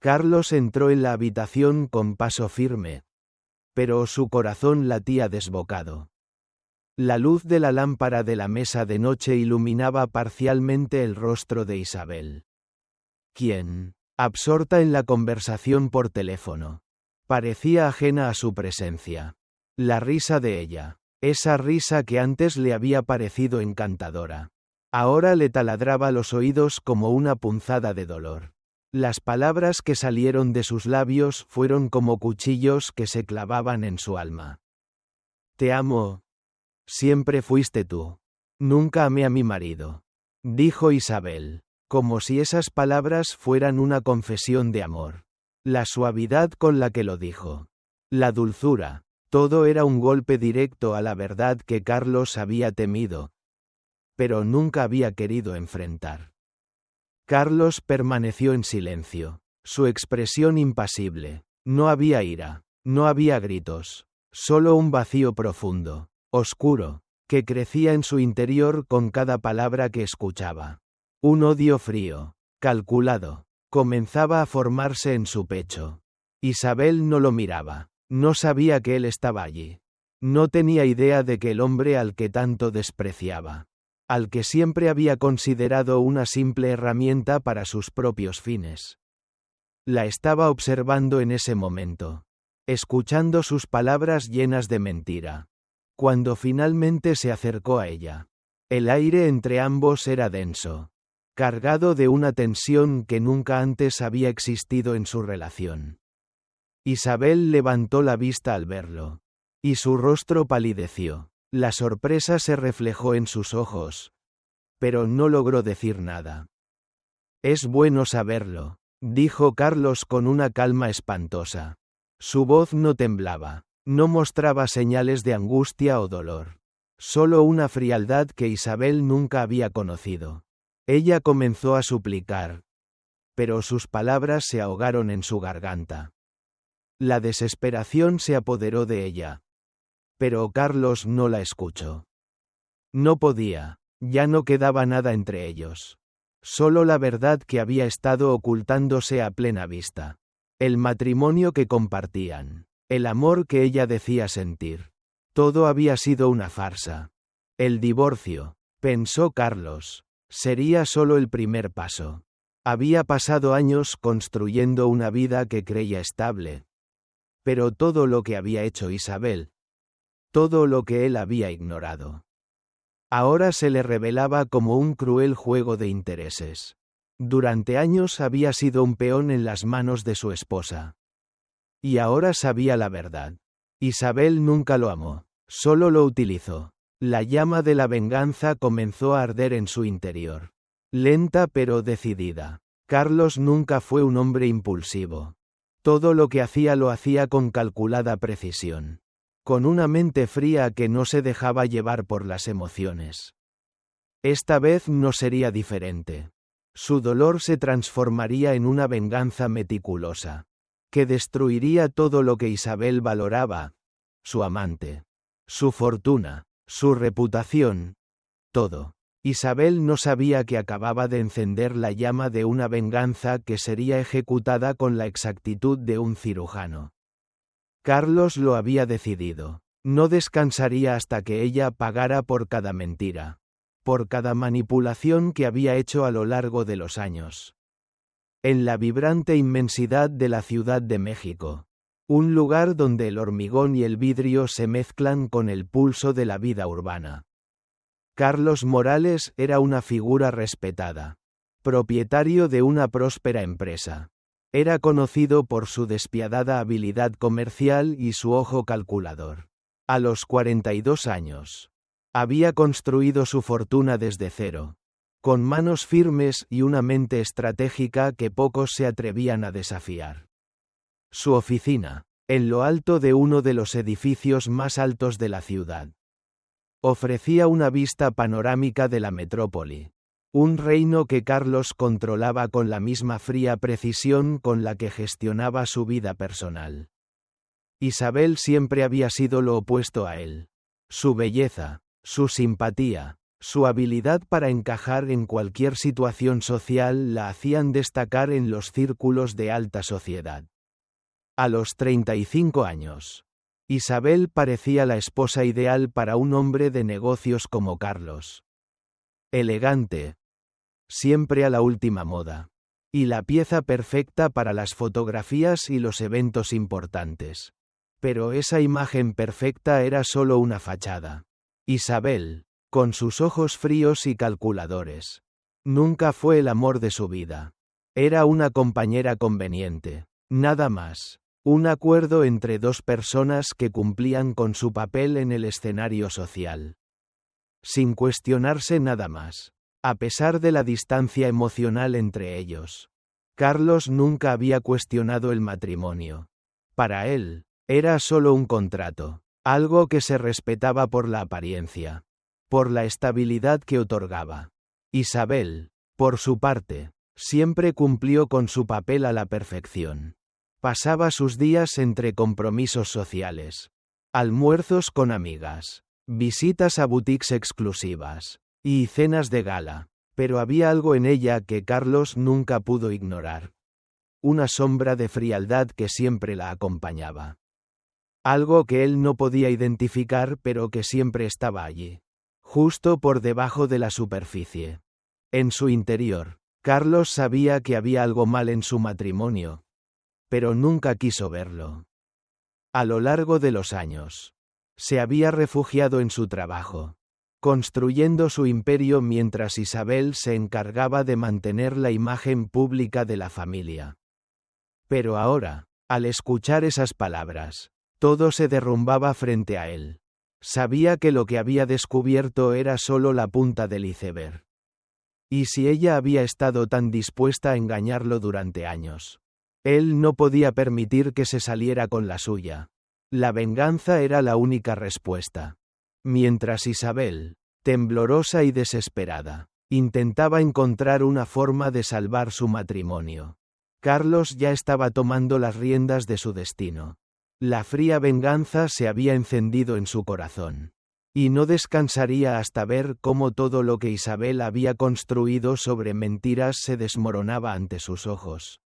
Carlos entró en la habitación con paso firme, pero su corazón latía desbocado. La luz de la lámpara de la mesa de noche iluminaba parcialmente el rostro de Isabel, quien, absorta en la conversación por teléfono, parecía ajena a su presencia. La risa de ella, esa risa que antes le había parecido encantadora, ahora le taladraba los oídos como una punzada de dolor. Las palabras que salieron de sus labios fueron como cuchillos que se clavaban en su alma. Te amo. Siempre fuiste tú. Nunca amé a mi marido, dijo Isabel, como si esas palabras fueran una confesión de amor. La suavidad con la que lo dijo, la dulzura, todo era un golpe directo a la verdad que Carlos había temido, pero nunca había querido enfrentar. Carlos permaneció en silencio, su expresión impasible. No había ira, no había gritos, solo un vacío profundo, oscuro, que crecía en su interior con cada palabra que escuchaba. Un odio frío, calculado, comenzaba a formarse en su pecho. Isabel no lo miraba, no sabía que él estaba allí. No tenía idea de que el hombre al que tanto despreciaba, al que siempre había considerado una simple herramienta para sus propios fines, la estaba observando en ese momento, escuchando sus palabras llenas de mentira. Cuando finalmente se acercó a ella, el aire entre ambos era denso, cargado de una tensión que nunca antes había existido en su relación. Isabel levantó la vista al verlo, y su rostro palideció. La sorpresa se reflejó en sus ojos, pero no logró decir nada. Es bueno saberlo, dijo Carlos con una calma espantosa. Su voz no temblaba, no mostraba señales de angustia o dolor, solo una frialdad que Isabel nunca había conocido. Ella comenzó a suplicar, pero sus palabras se ahogaron en su garganta. La desesperación se apoderó de ella, pero Carlos no la escuchó. No podía, ya no quedaba nada entre ellos. Solo la verdad que había estado ocultándose a plena vista. El matrimonio que compartían, el amor que ella decía sentir. Todo había sido una farsa. El divorcio, pensó Carlos, sería solo el primer paso. Había pasado años construyendo una vida que creía estable. Pero todo lo que había hecho Isabel, todo lo que él había ignorado, ahora se le revelaba como un cruel juego de intereses. Durante años había sido un peón en las manos de su esposa. Y ahora sabía la verdad. Isabel nunca lo amó, solo lo utilizó. La llama de la venganza comenzó a arder en su interior. Lenta pero decidida. Carlos nunca fue un hombre impulsivo. Todo lo que hacía lo hacía con calculada precisión, con una mente fría que no se dejaba llevar por las emociones. Esta vez no sería diferente. Su dolor se transformaría en una venganza meticulosa, que destruiría todo lo que Isabel valoraba, su amante, su fortuna, su reputación, todo. Isabel no sabía que acababa de encender la llama de una venganza que sería ejecutada con la exactitud de un cirujano. Carlos lo había decidido. No descansaría hasta que ella pagara por cada mentira, por cada manipulación que había hecho a lo largo de los años. En la vibrante inmensidad de la Ciudad de México, un lugar donde el hormigón y el vidrio se mezclan con el pulso de la vida urbana, Carlos Morales era una figura respetada, propietario de una próspera empresa. Era conocido por su despiadada habilidad comercial y su ojo calculador. A los 42 años, había construido su fortuna desde cero, con manos firmes y una mente estratégica que pocos se atrevían a desafiar. Su oficina, en lo alto de uno de los edificios más altos de la ciudad, ofrecía una vista panorámica de la metrópoli, un reino que Carlos controlaba con la misma fría precisión con la que gestionaba su vida personal. Isabel siempre había sido lo opuesto a él. Su belleza, su simpatía, Su habilidad para encajar en cualquier situación social la hacían destacar en los círculos de alta sociedad. A los 35 años, Isabel parecía la esposa ideal para un hombre de negocios como Carlos. Elegante, siempre a la última moda, y la pieza perfecta para las fotografías y los eventos importantes. Pero esa imagen perfecta era solo una fachada. Isabel, con sus ojos fríos y calculadores, nunca fue el amor de su vida. Era una compañera conveniente, nada más. Un acuerdo entre dos personas que cumplían con su papel en el escenario social. Sin cuestionarse nada más. A pesar de la distancia emocional entre ellos, Carlos nunca había cuestionado el matrimonio. Para él, era solo un contrato, algo que se respetaba por la apariencia, por la estabilidad que otorgaba. Isabel, por su parte, siempre cumplió con su papel a la perfección. Pasaba sus días entre compromisos sociales, almuerzos con amigas, visitas a boutiques exclusivas, y cenas de gala, pero había algo en ella que Carlos nunca pudo ignorar. Una sombra de frialdad que siempre la acompañaba. Algo que él no podía identificar pero que siempre estaba allí, justo por debajo de la superficie. En su interior, Carlos sabía que había algo mal en su matrimonio, pero nunca quiso verlo. A lo largo de los años, se había refugiado en su trabajo, construyendo su imperio mientras Isabel se encargaba de mantener la imagen pública de la familia. Pero ahora, al escuchar esas palabras, todo se derrumbaba frente a él. Sabía que lo que había descubierto era solo la punta del iceberg. ¿Y si ella había estado tan dispuesta a engañarlo durante años? Él no podía permitir que se saliera con la suya. La venganza era la única respuesta. Mientras Isabel, temblorosa y desesperada, intentaba encontrar una forma de salvar su matrimonio, Carlos ya estaba tomando las riendas de su destino. La fría venganza se había encendido en su corazón. Y no descansaría hasta ver cómo todo lo que Isabel había construido sobre mentiras se desmoronaba ante sus ojos.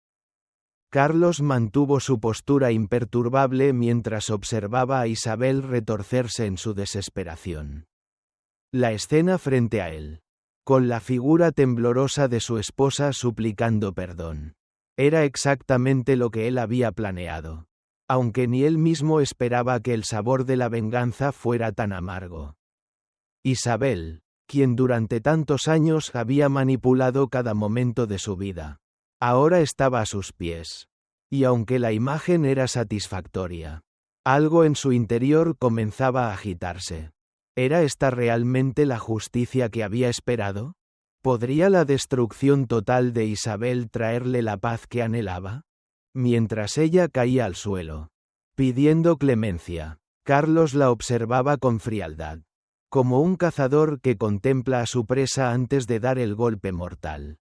Carlos mantuvo su postura imperturbable mientras observaba a Isabel retorcerse en su desesperación. La escena frente a él, con la figura temblorosa de su esposa suplicando perdón, era exactamente lo que él había planeado, aunque ni él mismo esperaba que el sabor de la venganza fuera tan amargo. Isabel, quien durante tantos años había manipulado cada momento de su vida, ahora estaba a sus pies. Y aunque la imagen era satisfactoria, algo en su interior comenzaba a agitarse. ¿Era esta realmente la justicia que había esperado? ¿Podría la destrucción total de Isabel traerle la paz que anhelaba? Mientras ella caía al suelo, pidiendo clemencia, Carlos la observaba con frialdad, como un cazador que contempla a su presa antes de dar el golpe mortal.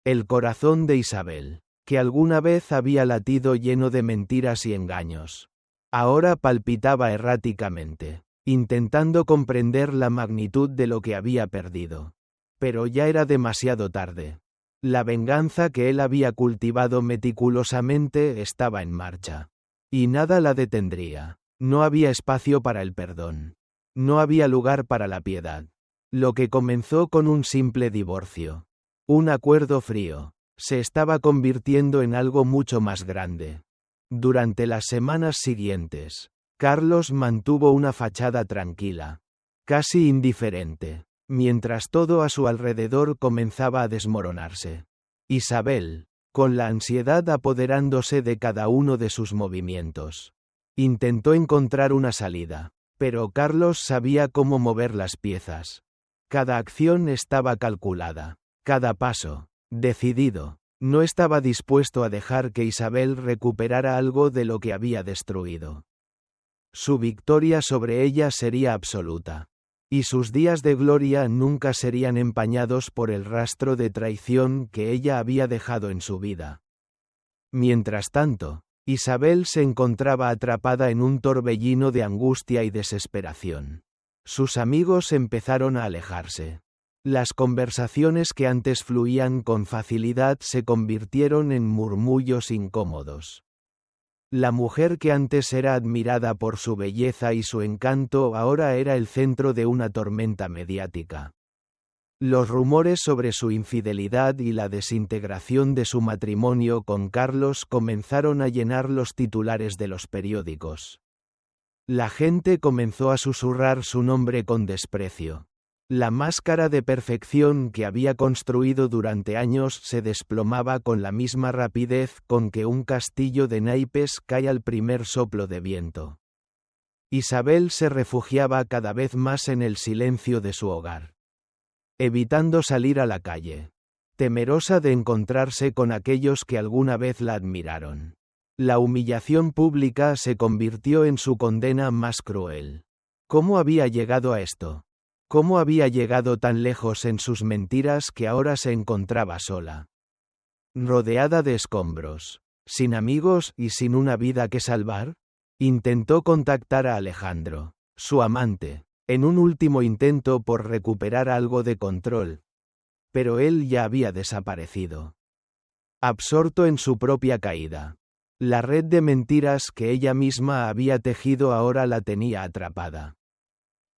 El corazón de Isabel, que alguna vez había latido lleno de mentiras y engaños, ahora palpitaba erráticamente, intentando comprender la magnitud de lo que había perdido. Pero ya era demasiado tarde. La venganza que él había cultivado meticulosamente estaba en marcha. Y nada la detendría. No había espacio para el perdón. No había lugar para la piedad. Lo que comenzó con un simple divorcio, un acuerdo frío, se estaba convirtiendo en algo mucho más grande. Durante las semanas siguientes, Carlos mantuvo una fachada tranquila, casi indiferente, mientras todo a su alrededor comenzaba a desmoronarse. Isabel, con la ansiedad apoderándose de cada uno de sus movimientos, intentó encontrar una salida, pero Carlos sabía cómo mover las piezas. Cada acción estaba calculada, cada paso, decidido. No estaba dispuesto a dejar que Isabel recuperara algo de lo que había destruido. Su victoria sobre ella sería absoluta. Y sus días de gloria nunca serían empañados por el rastro de traición que ella había dejado en su vida. Mientras tanto, Isabel se encontraba atrapada en un torbellino de angustia y desesperación. Sus amigos empezaron a alejarse. Las conversaciones que antes fluían con facilidad se convirtieron en murmullos incómodos. La mujer que antes era admirada por su belleza y su encanto ahora era el centro de una tormenta mediática. Los rumores sobre su infidelidad y la desintegración de su matrimonio con Carlos comenzaron a llenar los titulares de los periódicos. La gente comenzó a susurrar su nombre con desprecio. La máscara de perfección que había construido durante años se desplomaba con la misma rapidez con que un castillo de naipes cae al primer soplo de viento. Isabel se refugiaba cada vez más en el silencio de su hogar, evitando salir a la calle, temerosa de encontrarse con aquellos que alguna vez la admiraron. La humillación pública se convirtió en su condena más cruel. ¿Cómo había llegado a esto? ¿Cómo había llegado tan lejos en sus mentiras que ahora se encontraba sola? Rodeada de escombros, sin amigos y sin una vida que salvar, intentó contactar a Alejandro, su amante, en un último intento por recuperar algo de control. Pero él ya había desaparecido. Absorto en su propia caída. La red de mentiras que ella misma había tejido ahora la tenía atrapada.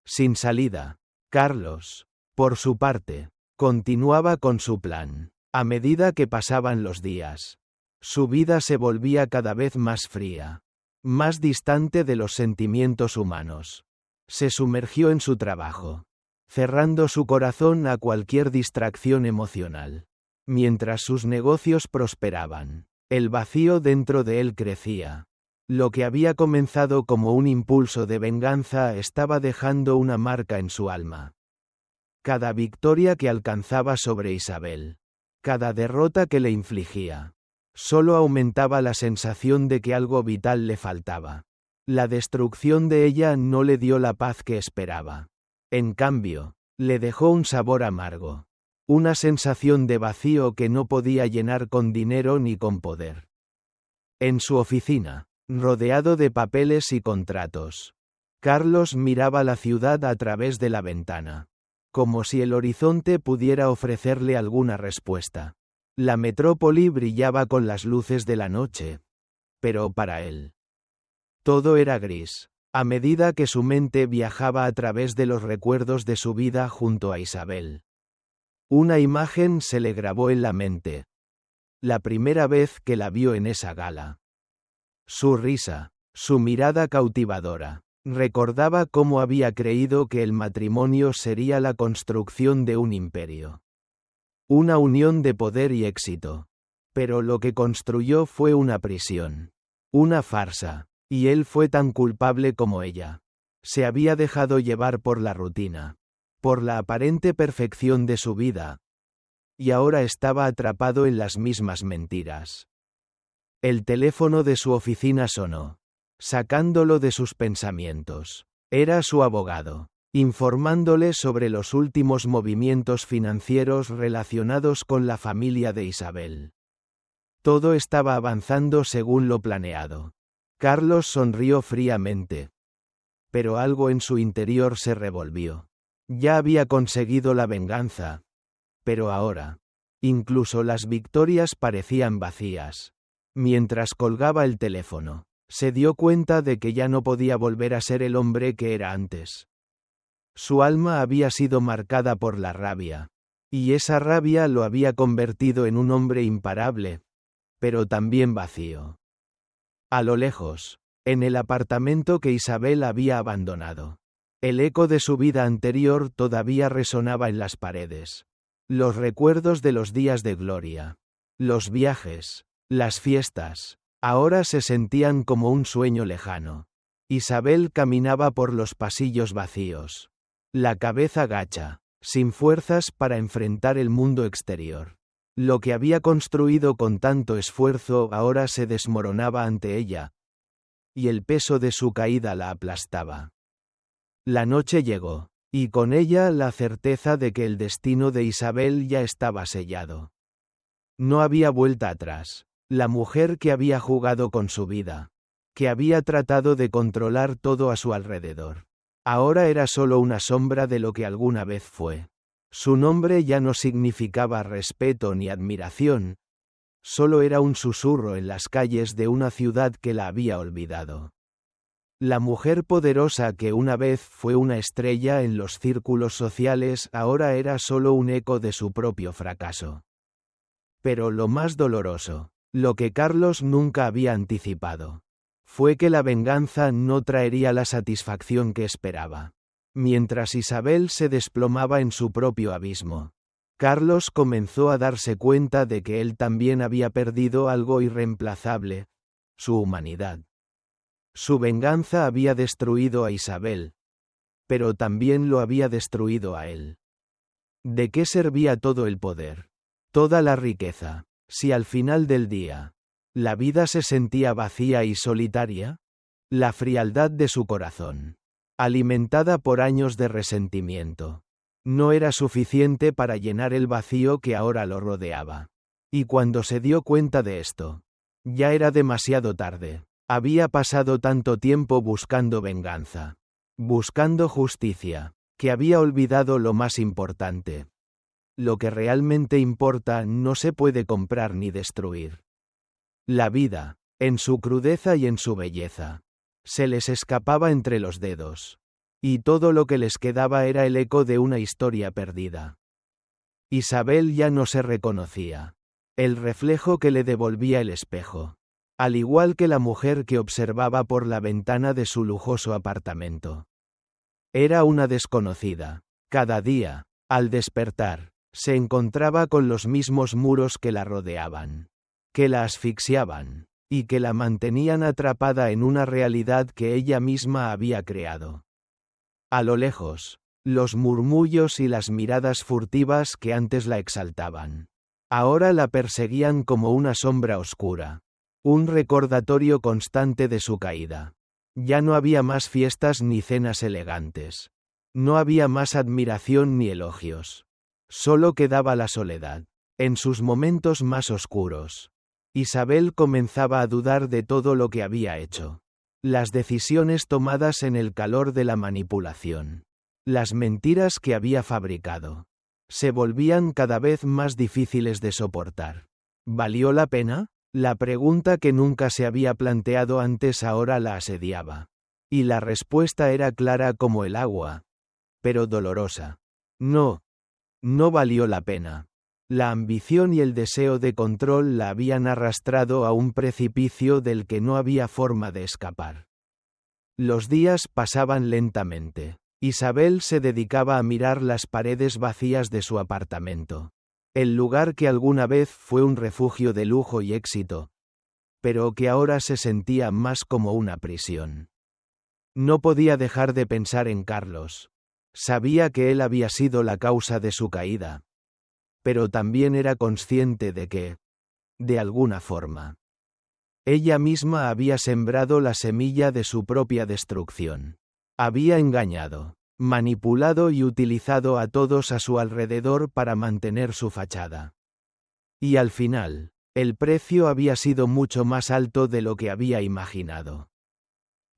Sin salida. Carlos, por su parte, continuaba con su plan. A medida que pasaban los días, su vida se volvía cada vez más fría, más distante de los sentimientos humanos. Se sumergió en su trabajo, cerrando su corazón a cualquier distracción emocional. Mientras sus negocios prosperaban, el vacío dentro de él crecía. Lo que había comenzado como un impulso de venganza estaba dejando una marca en su alma. Cada victoria que alcanzaba sobre Isabel, cada derrota que le infligía, solo aumentaba la sensación de que algo vital le faltaba. La destrucción de ella no le dio la paz que esperaba. En cambio, le dejó un sabor amargo, una sensación de vacío que no podía llenar con dinero ni con poder. En su oficina, rodeado de papeles y contratos, Carlos miraba la ciudad a través de la ventana, como si el horizonte pudiera ofrecerle alguna respuesta. La metrópoli brillaba con las luces de la noche, pero para él, todo era gris, a medida que su mente viajaba a través de los recuerdos de su vida junto a Isabel. Una imagen se le grabó en la mente. La primera vez que la vio en esa gala. Su risa, su mirada cautivadora. Recordaba cómo había creído que el matrimonio sería la construcción de un imperio. Una unión de poder y éxito. Pero lo que construyó fue una prisión. Una farsa. Y él fue tan culpable como ella. Se había dejado llevar por la rutina, por la aparente perfección de su vida. Y ahora estaba atrapado en las mismas mentiras. El teléfono de su oficina sonó, sacándolo de sus pensamientos. Era su abogado, informándole sobre los últimos movimientos financieros relacionados con la familia de Isabel. Todo estaba avanzando según lo planeado. Carlos sonrió fríamente. Pero algo en su interior se revolvió. Ya había conseguido la venganza. Pero ahora, incluso las victorias parecían vacías. Mientras colgaba el teléfono, se dio cuenta de que ya no podía volver a ser el hombre que era antes. Su alma había sido marcada por la rabia. Y esa rabia lo había convertido en un hombre imparable, pero también vacío. A lo lejos, en el apartamento que Isabel había abandonado, el eco de su vida anterior todavía resonaba en las paredes. Los recuerdos de los días de gloria, los viajes, las fiestas, ahora se sentían como un sueño lejano. Isabel caminaba por los pasillos vacíos, la cabeza gacha, sin fuerzas para enfrentar el mundo exterior. Lo que había construido con tanto esfuerzo ahora se desmoronaba ante ella, y el peso de su caída la aplastaba. La noche llegó, y con ella la certeza de que el destino de Isabel ya estaba sellado. No había vuelta atrás. La mujer que había jugado con su vida, que había tratado de controlar todo a su alrededor, Ahora era solo una sombra de lo que alguna vez fue. Su nombre ya no significaba respeto ni admiración, solo era un susurro en las calles de una ciudad que la había olvidado. La mujer poderosa que una vez fue una estrella en los círculos sociales ahora era solo un eco de su propio fracaso. Pero lo más doloroso, lo que Carlos nunca había anticipado, fue que la venganza no traería la satisfacción que esperaba. Mientras Isabel se desplomaba en su propio abismo, Carlos comenzó a darse cuenta de que él también había perdido algo irreemplazable: su humanidad. Su venganza había destruido a Isabel, pero también lo había destruido a él. ¿De qué servía todo el poder, toda la riqueza, si al final del día la vida se sentía vacía y solitaria? La frialdad de su corazón, alimentada por años de resentimiento, no era suficiente para llenar el vacío que ahora lo rodeaba. Y cuando se dio cuenta de esto, ya era demasiado tarde. Había pasado tanto tiempo buscando venganza, buscando justicia, que había olvidado lo más importante. Lo que realmente importa no se puede comprar ni destruir. La vida, en su crudeza y en su belleza, se les escapaba entre los dedos, y todo lo que les quedaba era el eco de una historia perdida. Isabel ya no se reconocía, el reflejo que le devolvía el espejo, al igual que la mujer que observaba por la ventana de su lujoso apartamento. Era una desconocida. Cada día, al despertar, se encontraba con los mismos muros que la rodeaban, que la asfixiaban, y que la mantenían atrapada en una realidad que ella misma había creado. A lo lejos, los murmullos y las miradas furtivas que antes la exaltaban, ahora la perseguían como una sombra oscura. Un recordatorio constante de su caída. Ya no había más fiestas ni cenas elegantes. No había más admiración ni elogios. Solo quedaba la soledad. En sus momentos más oscuros, Isabel comenzaba a dudar de todo lo que había hecho. Las decisiones tomadas en el calor de la manipulación. Las mentiras que había fabricado. Se volvían cada vez más difíciles de soportar. ¿Valió la pena? La pregunta que nunca se había planteado antes ahora la asediaba. Y la respuesta era clara como el agua, pero dolorosa. No. No valió la pena. La ambición y el deseo de control la habían arrastrado a un precipicio del que no había forma de escapar. Los días pasaban lentamente. Isabel se dedicaba a mirar las paredes vacías de su apartamento. El lugar que alguna vez fue un refugio de lujo y éxito, pero que ahora se sentía más como una prisión. No podía dejar de pensar en Carlos. Sabía que él había sido la causa de su caída, pero también era consciente de que, de alguna forma, ella misma había sembrado la semilla de su propia destrucción. Había engañado, manipulado y utilizado a todos a su alrededor para mantener su fachada. Y al final, el precio había sido mucho más alto de lo que había imaginado.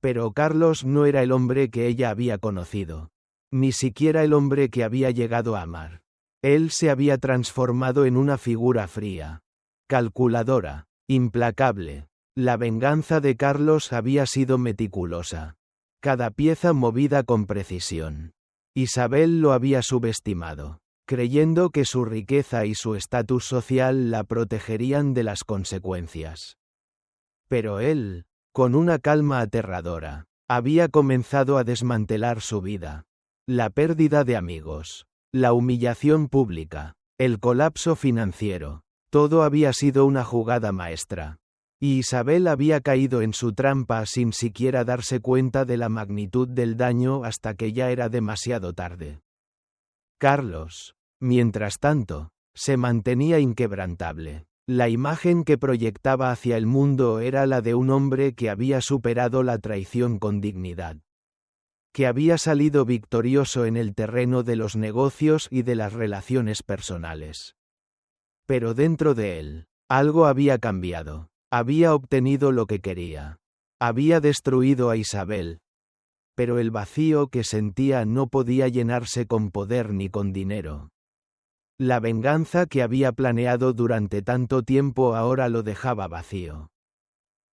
Pero Carlos no era el hombre que ella había conocido, ni siquiera el hombre que había llegado a amar. Él se había transformado en una figura fría, calculadora, implacable. La venganza de Carlos había sido meticulosa. Cada pieza movida con precisión. Isabel lo había subestimado, creyendo que su riqueza y su estatus social la protegerían de las consecuencias. Pero él, con una calma aterradora, había comenzado a desmantelar su vida. La pérdida de amigos, la humillación pública, el colapso financiero, todo había sido una jugada maestra. Y Isabel había caído en su trampa sin siquiera darse cuenta de la magnitud del daño hasta que ya era demasiado tarde. Carlos, mientras tanto, se mantenía inquebrantable. La imagen que proyectaba hacia el mundo era la de un hombre que había superado la traición con dignidad, que había salido victorioso en el terreno de los negocios y de las relaciones personales. Pero dentro de él, algo había cambiado. Había obtenido lo que quería. Había destruido a Isabel. pero el vacío que sentía no podía llenarse con poder ni con dinero. La venganza que había planeado durante tanto tiempo ahora lo dejaba vacío.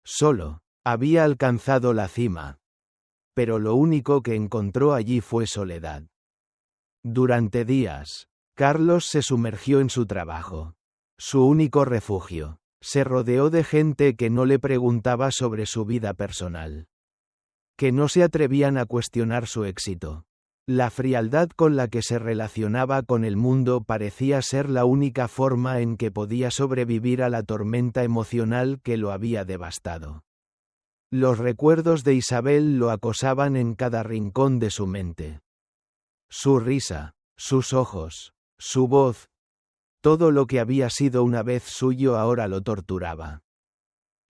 Solo había alcanzado la cima, pero lo único que encontró allí fue soledad. Durante días, Carlos se sumergió en su trabajo, su único refugio. Se rodeó de gente que no le preguntaba sobre su vida personal, que no se atrevían a cuestionar su éxito. La frialdad con la que se relacionaba con el mundo parecía ser la única forma en que podía sobrevivir a la tormenta emocional que lo había devastado. Los recuerdos de Isabel lo acosaban en cada rincón de su mente. Su risa, sus ojos, su voz, todo lo que había sido una vez suyo ahora lo torturaba.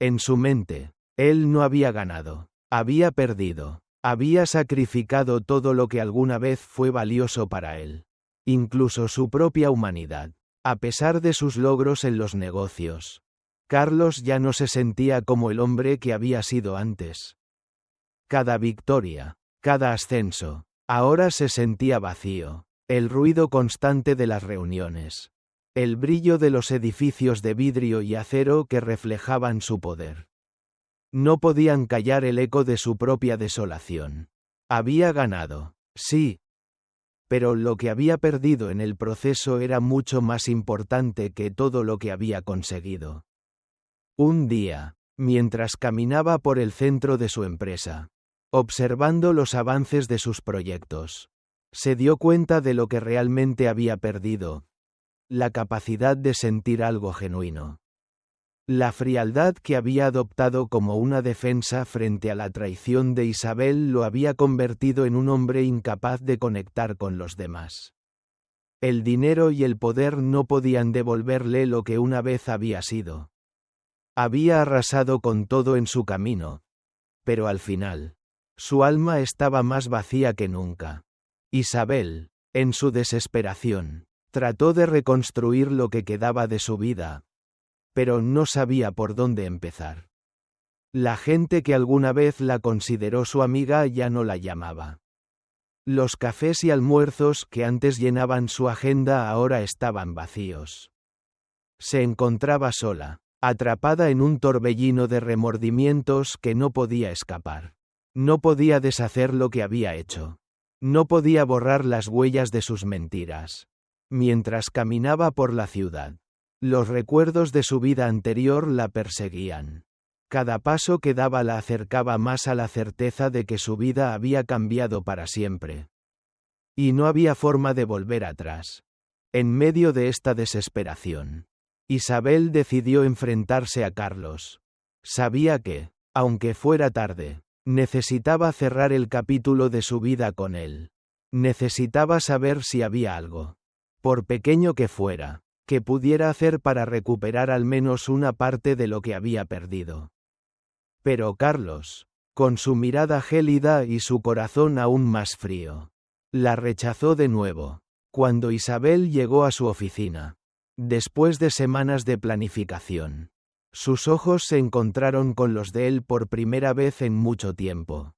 En su mente, él no había ganado, había perdido, había sacrificado todo lo que alguna vez fue valioso para él, incluso su propia humanidad. A pesar de sus logros en los negocios, Carlos ya no se sentía como el hombre que había sido antes. Cada victoria, cada ascenso, ahora se sentía vacío, el ruido constante de las reuniones, el brillo de los edificios de vidrio y acero que reflejaban su poder. No podían callar el eco de su propia desolación. Había ganado, sí, pero lo que había perdido en el proceso era mucho más importante que todo lo que había conseguido. Un día, mientras caminaba por el centro de su empresa, observando los avances de sus proyectos, se dio cuenta de lo que realmente había perdido: la capacidad de sentir algo genuino. La frialdad que había adoptado como una defensa frente a la traición de Isabel lo había convertido en un hombre incapaz de conectar con los demás. El dinero y el poder no podían devolverle lo que una vez había sido. Había arrasado con todo en su camino, pero al final, su alma estaba más vacía que nunca. Isabel, en su desesperación, trató de reconstruir lo que quedaba de su vida, pero no sabía por dónde empezar. La gente que alguna vez la consideró su amiga ya no la llamaba. Los cafés y almuerzos que antes llenaban su agenda ahora estaban vacíos. Se encontraba sola, atrapada en un torbellino de remordimientos que no podía escapar. No podía deshacer lo que había hecho. No podía borrar las huellas de sus mentiras. Mientras caminaba por la ciudad, los recuerdos de su vida anterior la perseguían. Cada paso que daba la acercaba más a la certeza de que su vida había cambiado para siempre. Y no había forma de volver atrás. En medio de esta desesperación, Isabel decidió enfrentarse a Carlos. Sabía que, aunque fuera tarde, necesitaba cerrar el capítulo de su vida con él. Necesitaba saber si había algo, por pequeño que fuera, que pudiera hacer para recuperar al menos una parte de lo que había perdido. Pero Carlos, con su mirada gélida y su corazón aún más frío, la rechazó de nuevo, cuando Isabel llegó a su oficina. Después de semanas de planificación, sus ojos se encontraron con los de él por primera vez en mucho tiempo.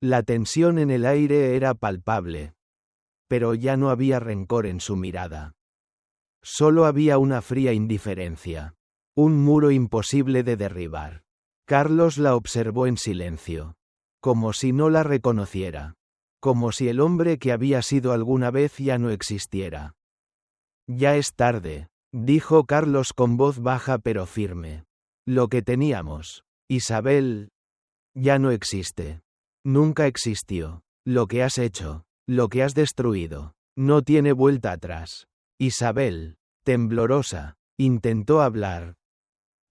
La tensión en el aire era palpable, pero ya no había rencor en su mirada. Solo había una fría indiferencia, un muro imposible de derribar. Carlos la observó en silencio, como si no la reconociera, como si el hombre que había sido alguna vez ya no existiera. Ya es tarde, dijo Carlos con voz baja pero firme. Lo que teníamos, Isabel, ya no existe. Nunca existió. Lo que has hecho, lo que has destruido, no tiene vuelta atrás. Isabel, temblorosa, intentó hablar,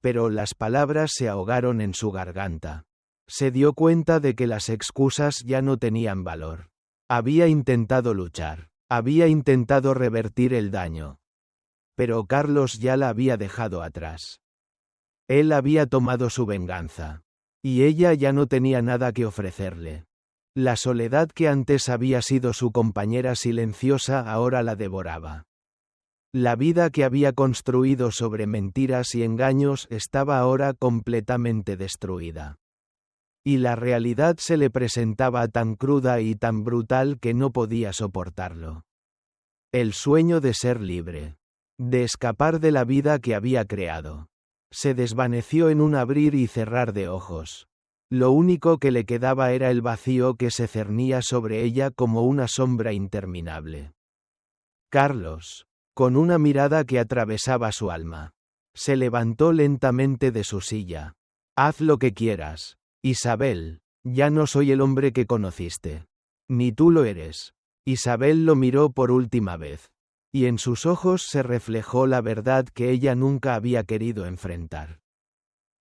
pero las palabras se ahogaron en su garganta. Se dio cuenta de que las excusas ya no tenían valor. Había intentado luchar, había intentado revertir el daño, pero Carlos ya la había dejado atrás. Él había tomado su venganza, y ella ya no tenía nada que ofrecerle. La soledad que antes había sido su compañera silenciosa ahora la devoraba. La vida que había construido sobre mentiras y engaños estaba ahora completamente destruida. y la realidad se le presentaba tan cruda y tan brutal que no podía soportarlo. El sueño de ser libre, de escapar de la vida que había creado, se desvaneció en un abrir y cerrar de ojos. Lo único que le quedaba era el vacío que se cernía sobre ella como una sombra interminable. Carlos, con una mirada que atravesaba su alma, se levantó lentamente de su silla. Haz lo que quieras, Isabel, ya no soy el hombre que conociste. Ni tú lo eres. Isabel lo miró por última vez, y en sus ojos se reflejó la verdad que ella nunca había querido enfrentar.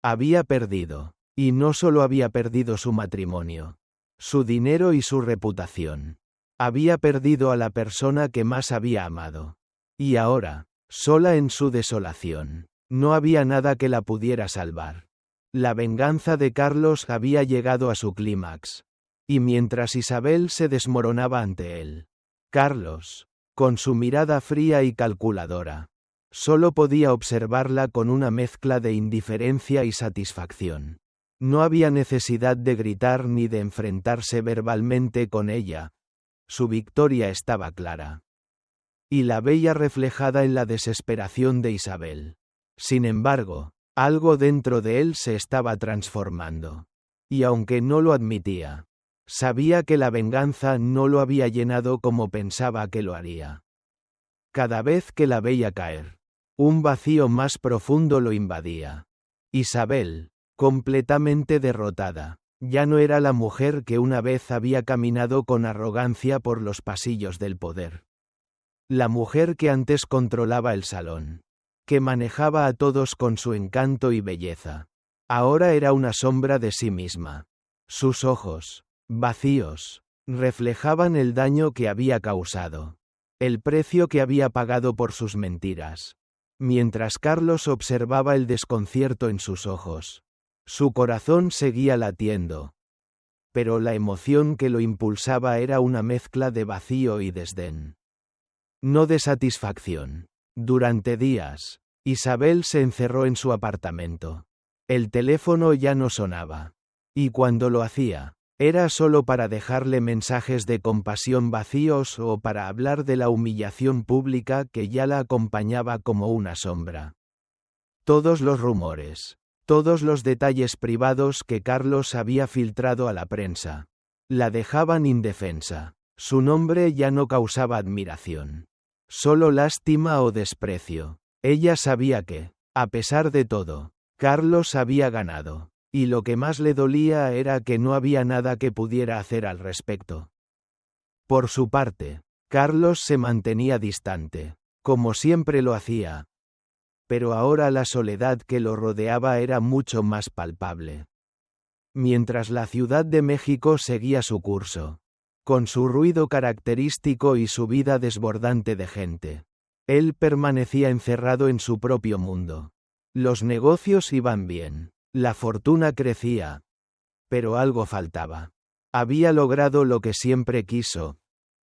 Había perdido, y no solo había perdido su matrimonio, su dinero y su reputación. Había perdido a la persona que más había amado. Y ahora, sola en su desolación, no había nada que la pudiera salvar. La venganza de Carlos había llegado a su clímax. Y mientras Isabel se desmoronaba ante él, Carlos, con su mirada fría y calculadora, solo podía observarla con una mezcla de indiferencia y satisfacción. No había necesidad de gritar ni de enfrentarse verbalmente con ella. Su victoria estaba clara. Y la veía reflejada en la desesperación de Isabel. Sin embargo, algo dentro de él se estaba transformando. Y aunque no lo admitía, sabía que la venganza no lo había llenado como pensaba que lo haría. Cada vez que la veía caer, un vacío más profundo lo invadía. Isabel, completamente derrotada, ya no era la mujer que una vez había caminado con arrogancia por los pasillos del poder. La mujer que antes controlaba el salón, que manejaba a todos con su encanto y belleza, ahora era una sombra de sí misma. Sus ojos, vacíos, reflejaban el daño que había causado, el precio que había pagado por sus mentiras. Mientras Carlos observaba el desconcierto en sus ojos, su corazón seguía latiendo. Pero la emoción que lo impulsaba era una mezcla de vacío y desdén. No de satisfacción. Durante días, Isabel se encerró en su apartamento. El teléfono ya no sonaba. Y cuando lo hacía, era solo para dejarle mensajes de compasión vacíos o para hablar de la humillación pública que ya la acompañaba como una sombra. Todos los rumores, todos los detalles privados que Carlos había filtrado a la prensa, la dejaban indefensa. Su nombre ya no causaba admiración, solo lástima o desprecio. Ella sabía que, a pesar de todo, Carlos había ganado, y lo que más le dolía era que no había nada que pudiera hacer al respecto. Por su parte, Carlos se mantenía distante, como siempre lo hacía. Pero ahora la soledad que lo rodeaba era mucho más palpable. Mientras la Ciudad de México seguía su curso, con su ruido característico y su vida desbordante de gente, él permanecía encerrado en su propio mundo. Los negocios iban bien, la fortuna crecía. Pero algo faltaba. Había logrado lo que siempre quiso,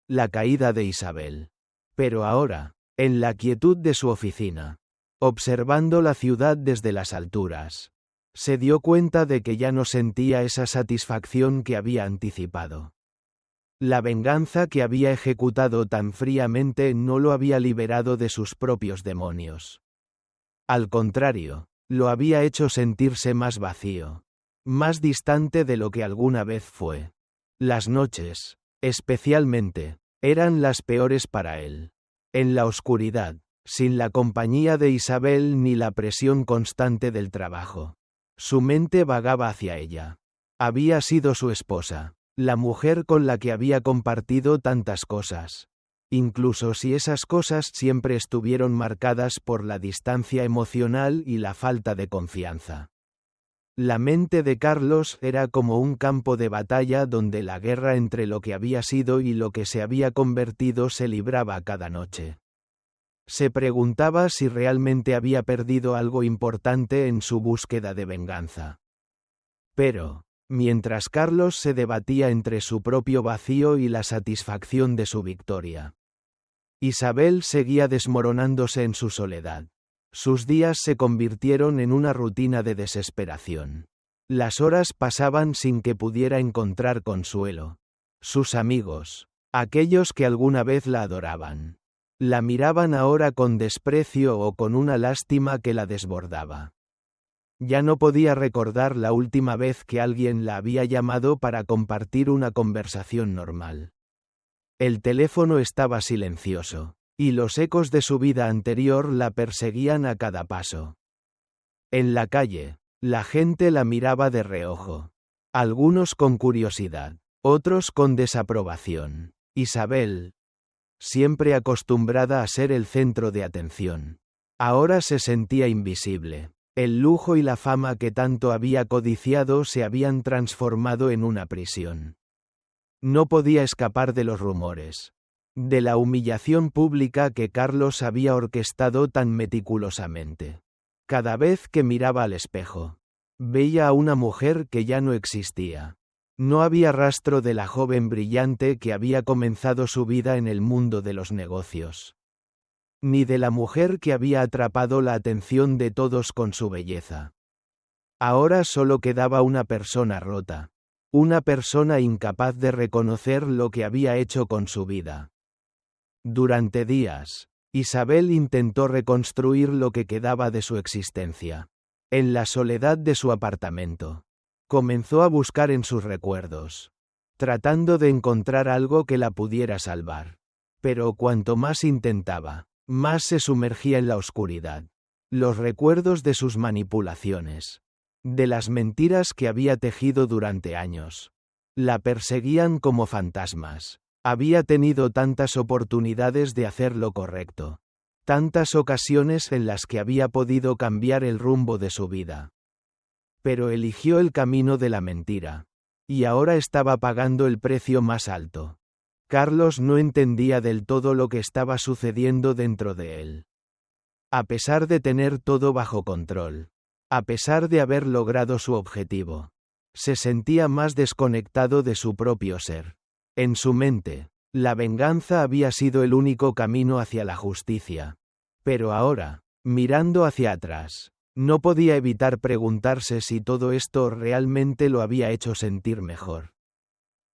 la caída de Isabel. Pero ahora, en la quietud de su oficina, observando la ciudad desde las alturas, se dio cuenta de que ya no sentía esa satisfacción que había anticipado. La venganza que había ejecutado tan fríamente no lo había liberado de sus propios demonios. Al contrario, lo había hecho sentirse más vacío, más distante de lo que alguna vez fue. Las noches, especialmente, eran las peores para él. En la oscuridad, sin la compañía de Isabel ni la presión constante del trabajo. Su mente vagaba hacia ella. Había sido su esposa, la mujer con la que había compartido tantas cosas. Incluso si esas cosas siempre estuvieron marcadas por la distancia emocional y la falta de confianza. La mente de Carlos era como un campo de batalla donde la guerra entre lo que había sido y lo que se había convertido se libraba cada noche. Se preguntaba si realmente había perdido algo importante en su búsqueda de venganza. Pero, mientras Carlos se debatía entre su propio vacío y la satisfacción de su victoria, Isabel seguía desmoronándose en su soledad. Sus días se convirtieron en una rutina de desesperación. Las horas pasaban sin que pudiera encontrar consuelo. Sus amigos, aquellos que alguna vez la adoraban, la miraban ahora con desprecio o con una lástima que la desbordaba. Ya no podía recordar la última vez que alguien la había llamado para compartir una conversación normal. El teléfono estaba silencioso, y los ecos de su vida anterior la perseguían a cada paso. En la calle, la gente la miraba de reojo. Algunos con curiosidad, otros con desaprobación. Isabel, siempre acostumbrada a ser el centro de atención, ahora se sentía invisible. El lujo y la fama que tanto había codiciado se habían transformado en una prisión. No podía escapar de los rumores, de la humillación pública que Carlos había orquestado tan meticulosamente. Cada vez que miraba al espejo, veía a una mujer que ya no existía. No había rastro de la joven brillante que había comenzado su vida en el mundo de los negocios, ni de la mujer que había atrapado la atención de todos con su belleza. Ahora solo quedaba una persona rota, una persona incapaz de reconocer lo que había hecho con su vida. Durante días, Isabel intentó reconstruir lo que quedaba de su existencia. En la soledad de su apartamento, comenzó a buscar en sus recuerdos, tratando de encontrar algo que la pudiera salvar. Pero cuanto más intentaba, más se sumergía en la oscuridad. Los recuerdos de sus manipulaciones, de las mentiras que había tejido durante años, la perseguían como fantasmas. Había tenido tantas oportunidades de hacer lo correcto, tantas ocasiones en las que había podido cambiar el rumbo de su vida. Pero eligió el camino de la mentira, y ahora estaba pagando el precio más alto. Carlos no entendía del todo lo que estaba sucediendo dentro de él. A pesar de tener todo bajo control, a pesar de haber logrado su objetivo, se sentía más desconectado de su propio ser. En su mente, la venganza había sido el único camino hacia la justicia. Pero ahora, mirando hacia atrás, no podía evitar preguntarse si todo esto realmente lo había hecho sentir mejor.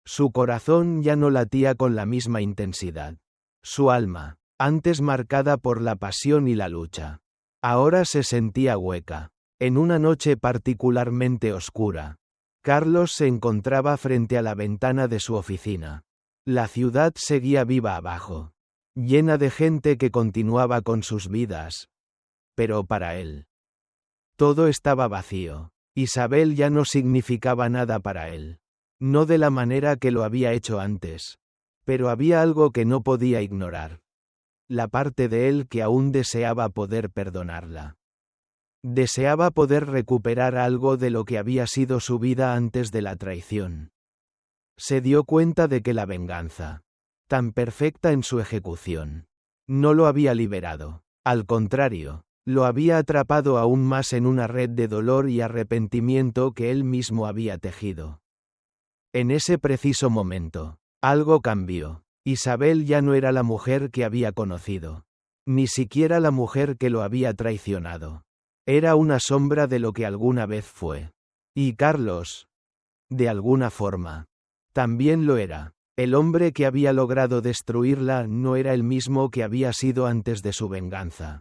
Su corazón ya no latía con la misma intensidad. Su alma, antes marcada por la pasión y la lucha, ahora se sentía hueca. En una noche particularmente oscura, Carlos se encontraba frente a la ventana de su oficina. La ciudad seguía viva abajo, llena de gente que continuaba con sus vidas. Pero para él, todo estaba vacío. Isabel ya no significaba nada para él. No de la manera que lo había hecho antes. Pero había algo que no podía ignorar. La parte de él que aún deseaba poder perdonarla. Deseaba poder recuperar algo de lo que había sido su vida antes de la traición. Se dio cuenta de que la venganza, tan perfecta en su ejecución, no lo había liberado. Al contrario, lo había atrapado aún más en una red de dolor y arrepentimiento que él mismo había tejido. En ese preciso momento, algo cambió. Isabel ya no era la mujer que había conocido, ni siquiera la mujer que lo había traicionado. Era una sombra de lo que alguna vez fue. Y Carlos, de alguna forma, también lo era. El hombre que había logrado destruirla no era el mismo que había sido antes de su venganza.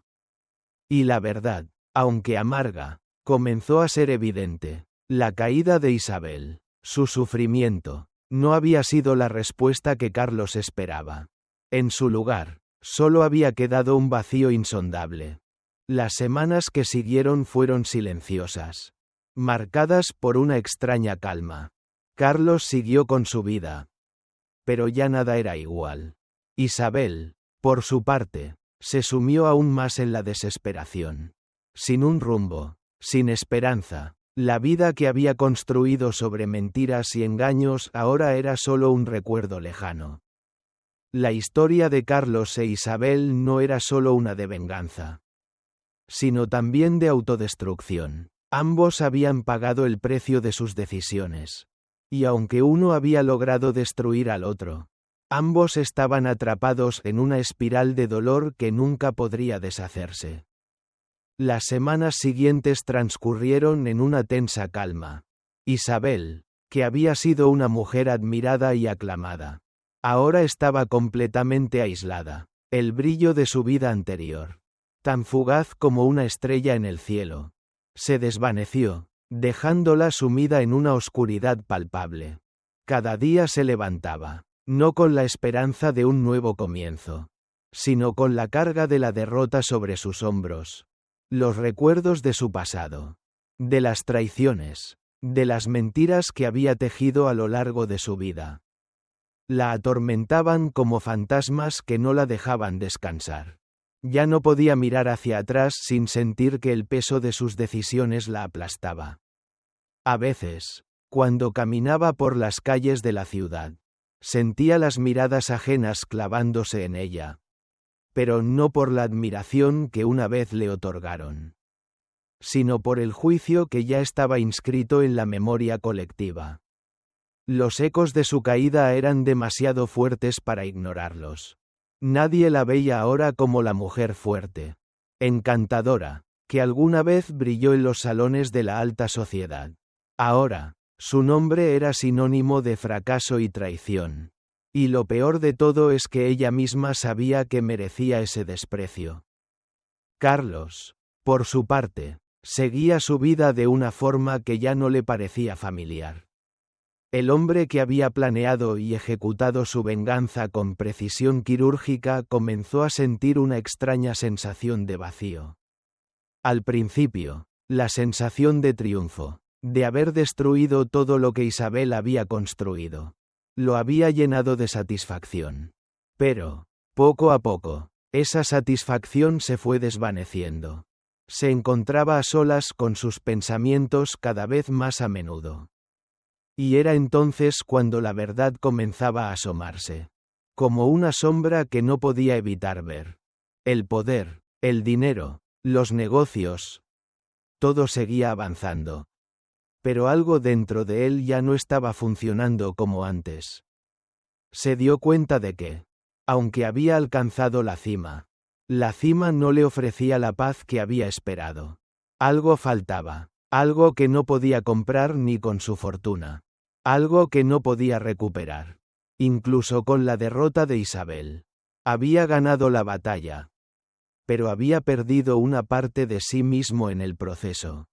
Y la verdad, aunque amarga, comenzó a ser evidente. La caída de Isabel, su sufrimiento, no había sido la respuesta que Carlos esperaba. En su lugar, solo había quedado un vacío insondable. Las semanas que siguieron fueron silenciosas, marcadas por una extraña calma. Carlos siguió con su vida. Pero ya nada era igual. Isabel, por su parte, se sumió aún más en la desesperación. Sin un rumbo, sin esperanza, la vida que había construido sobre mentiras y engaños ahora era solo un recuerdo lejano. La historia de Carlos e Isabel no era solo una de venganza, sino también de autodestrucción. Ambos habían pagado el precio de sus decisiones. Y aunque uno había logrado destruir al otro, ambos estaban atrapados en una espiral de dolor que nunca podría deshacerse. Las semanas siguientes transcurrieron en una tensa calma. Isabel, que había sido una mujer admirada y aclamada, ahora estaba completamente aislada. El brillo de su vida anterior, tan fugaz como una estrella en el cielo, se desvaneció, dejándola sumida en una oscuridad palpable. Cada día se levantaba, no con la esperanza de un nuevo comienzo, sino con la carga de la derrota sobre sus hombros. Los recuerdos de su pasado, de las traiciones, de las mentiras que había tejido a lo largo de su vida, la atormentaban como fantasmas que no la dejaban descansar. Ya no podía mirar hacia atrás sin sentir que el peso de sus decisiones la aplastaba. A veces, cuando caminaba por las calles de la ciudad, sentía las miradas ajenas clavándose en ella, pero no por la admiración que una vez le otorgaron, sino por el juicio que ya estaba inscrito en la memoria colectiva. Los ecos de su caída eran demasiado fuertes para ignorarlos. Nadie la veía ahora como la mujer fuerte, encantadora, que alguna vez brilló en los salones de la alta sociedad. Ahora, su nombre era sinónimo de fracaso y traición. Y lo peor de todo es que ella misma sabía que merecía ese desprecio. Carlos, por su parte, seguía su vida de una forma que ya no le parecía familiar. El hombre que había planeado y ejecutado su venganza con precisión quirúrgica comenzó a sentir una extraña sensación de vacío. Al principio, la sensación de triunfo, de haber destruido todo lo que Isabel había construido, lo había llenado de satisfacción. Pero, poco a poco, esa satisfacción se fue desvaneciendo. Se encontraba a solas con sus pensamientos cada vez más a menudo. Y era entonces cuando la verdad comenzaba a asomarse, como una sombra que no podía evitar ver. El poder, el dinero, los negocios, todo seguía avanzando. Pero algo dentro de él ya no estaba funcionando como antes. Se dio cuenta de que, aunque había alcanzado la cima no le ofrecía la paz que había esperado. Algo faltaba, algo que no podía comprar ni con su fortuna. Algo que no podía recuperar. Incluso con la derrota de Isabel. Había ganado la batalla, pero había perdido una parte de sí mismo en el proceso.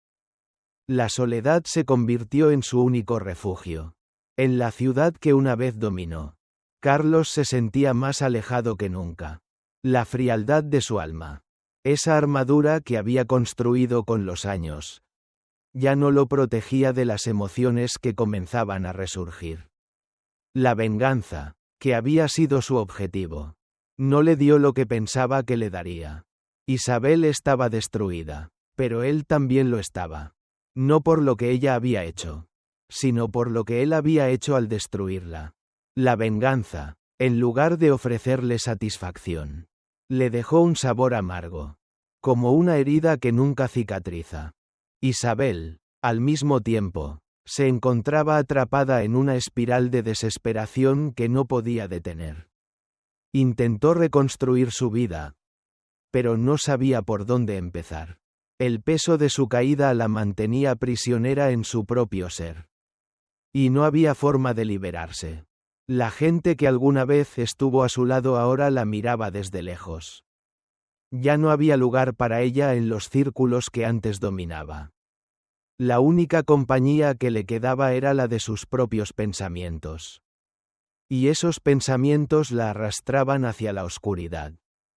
La soledad se convirtió en su único refugio. En la ciudad que una vez dominó, Carlos se sentía más alejado que nunca. La frialdad de su alma, esa armadura que había construido con los años, ya no lo protegía de las emociones que comenzaban a resurgir. La venganza, que había sido su objetivo, no le dio lo que pensaba que le daría. Isabel estaba destruida, pero él también lo estaba. No por lo que ella había hecho, sino por lo que él había hecho al destruirla. La venganza, en lugar de ofrecerle satisfacción, le dejó un sabor amargo, como una herida que nunca cicatriza. Isabel, al mismo tiempo, se encontraba atrapada en una espiral de desesperación que no podía detener. Intentó reconstruir su vida, pero no sabía por dónde empezar. El peso de su caída la mantenía prisionera en su propio ser. Y no había forma de liberarse. La gente que alguna vez estuvo a su lado ahora la miraba desde lejos. Ya no había lugar para ella en los círculos que antes dominaba. La única compañía que le quedaba era la de sus propios pensamientos. Y esos pensamientos la arrastraban hacia la oscuridad.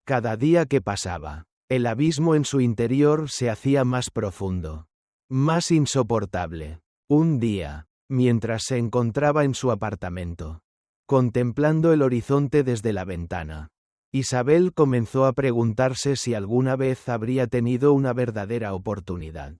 Cada día que pasaba, el abismo en su interior se hacía más profundo, más insoportable. Un día, mientras se encontraba en su apartamento, contemplando el horizonte desde la ventana, Isabel comenzó a preguntarse si alguna vez habría tenido una verdadera oportunidad.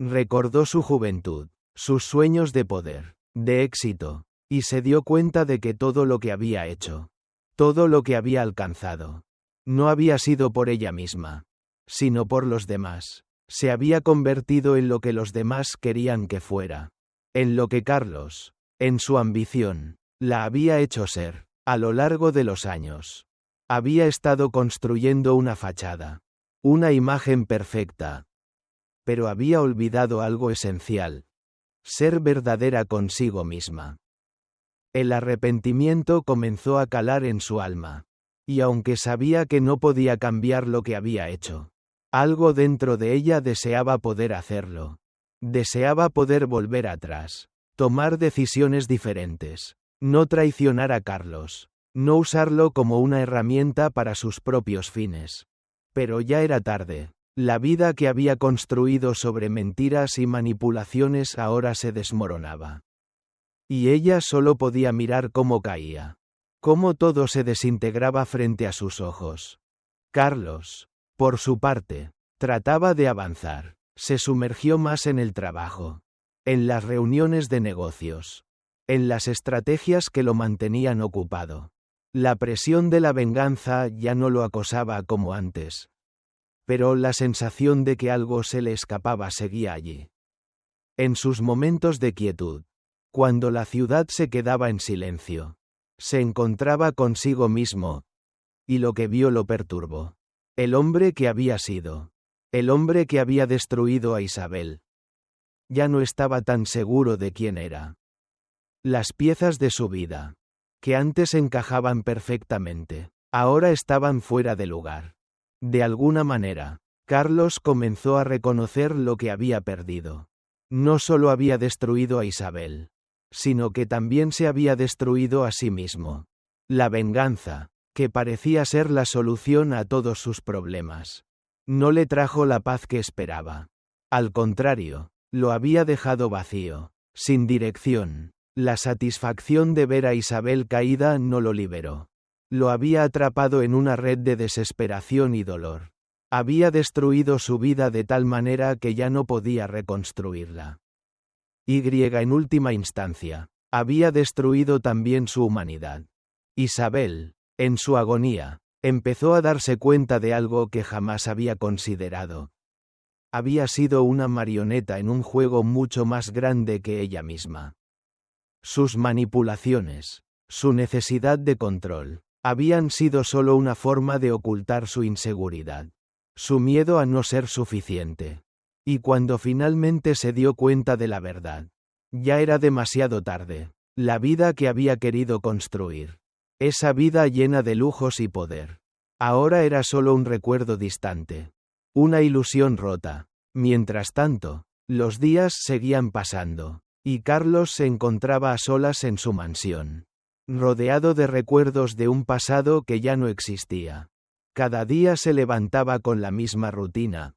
Recordó su juventud, sus sueños de poder, de éxito, y se dio cuenta de que todo lo que había hecho, todo lo que había alcanzado, no había sido por ella misma, sino por los demás. Se había convertido en lo que los demás querían que fuera, en lo que Carlos, en su ambición, la había hecho ser. A lo largo de los años, había estado construyendo una fachada, una imagen perfecta, pero había olvidado algo esencial: ser verdadera consigo misma. El arrepentimiento comenzó a calar en su alma. Y aunque sabía que no podía cambiar lo que había hecho, algo dentro de ella deseaba poder hacerlo. Deseaba poder volver atrás, tomar decisiones diferentes, no traicionar a Carlos, no usarlo como una herramienta para sus propios fines. Pero ya era tarde. La vida que había construido sobre mentiras y manipulaciones ahora se desmoronaba. Y ella solo podía mirar cómo caía. Cómo todo se desintegraba frente a sus ojos. Carlos, por su parte, trataba de avanzar. Se sumergió más en el trabajo, en las reuniones de negocios, en las estrategias que lo mantenían ocupado. La presión de la venganza ya no lo acosaba como antes. Pero la sensación de que algo se le escapaba seguía allí. En sus momentos de quietud, cuando la ciudad se quedaba en silencio, se encontraba consigo mismo, y lo que vio lo perturbó. El hombre que había sido. El hombre que había destruido a Isabel. Ya no estaba tan seguro de quién era. Las piezas de su vida, que antes encajaban perfectamente, ahora estaban fuera de lugar. De alguna manera, Carlos comenzó a reconocer lo que había perdido. No solo había destruido a Isabel, sino que también se había destruido a sí mismo. La venganza, que parecía ser la solución a todos sus problemas, no le trajo la paz que esperaba. Al contrario, lo había dejado vacío, sin dirección. La satisfacción de ver a Isabel caída no lo liberó. Lo había atrapado en una red de desesperación y dolor. Había destruido su vida de tal manera que ya no podía reconstruirla. En última instancia, había destruido también su humanidad. Isabel, en su agonía, empezó a darse cuenta de algo que jamás había considerado. Había sido una marioneta en un juego mucho más grande que ella misma. Sus manipulaciones, su necesidad de control, habían sido solo una forma de ocultar su inseguridad, su miedo a no ser suficiente. Y cuando finalmente se dio cuenta de la verdad, ya era demasiado tarde. La vida que había querido construir, esa vida llena de lujos y poder, ahora era solo un recuerdo distante, una ilusión rota. Mientras tanto, los días seguían pasando, y Carlos se encontraba a solas en su mansión, rodeado de recuerdos de un pasado que ya no existía. Cada día se levantaba con la misma rutina,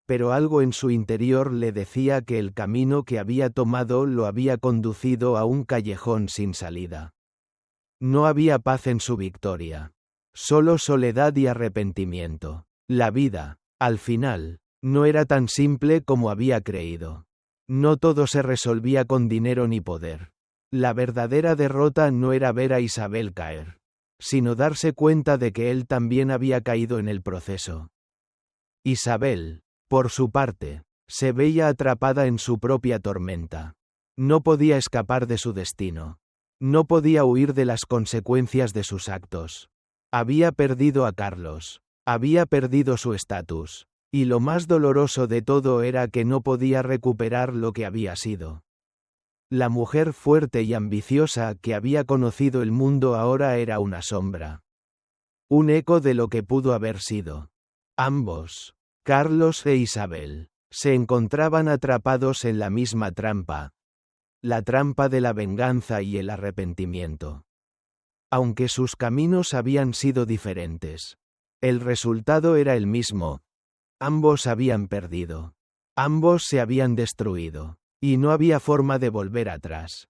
pero algo en su interior le decía que el camino que había tomado lo había conducido a un callejón sin salida. No había paz en su victoria, solo soledad y arrepentimiento. La vida, al final, no era tan simple como había creído. No todo se resolvía con dinero ni poder. La verdadera derrota no era ver a Isabel caer, sino darse cuenta de que él también había caído en el proceso. Isabel, por su parte, se veía atrapada en su propia tormenta. No podía escapar de su destino. No podía huir de las consecuencias de sus actos. Había perdido a Carlos. Había perdido su estatus. Y lo más doloroso de todo era que no podía recuperar lo que había sido. La mujer fuerte y ambiciosa que había conocido el mundo ahora era una sombra. Un eco de lo que pudo haber sido. Ambos, Carlos e Isabel, se encontraban atrapados en la misma trampa. La trampa de la venganza y el arrepentimiento. Aunque sus caminos habían sido diferentes, el resultado era el mismo. Ambos habían perdido. Ambos se habían destruido. Y no había forma de volver atrás.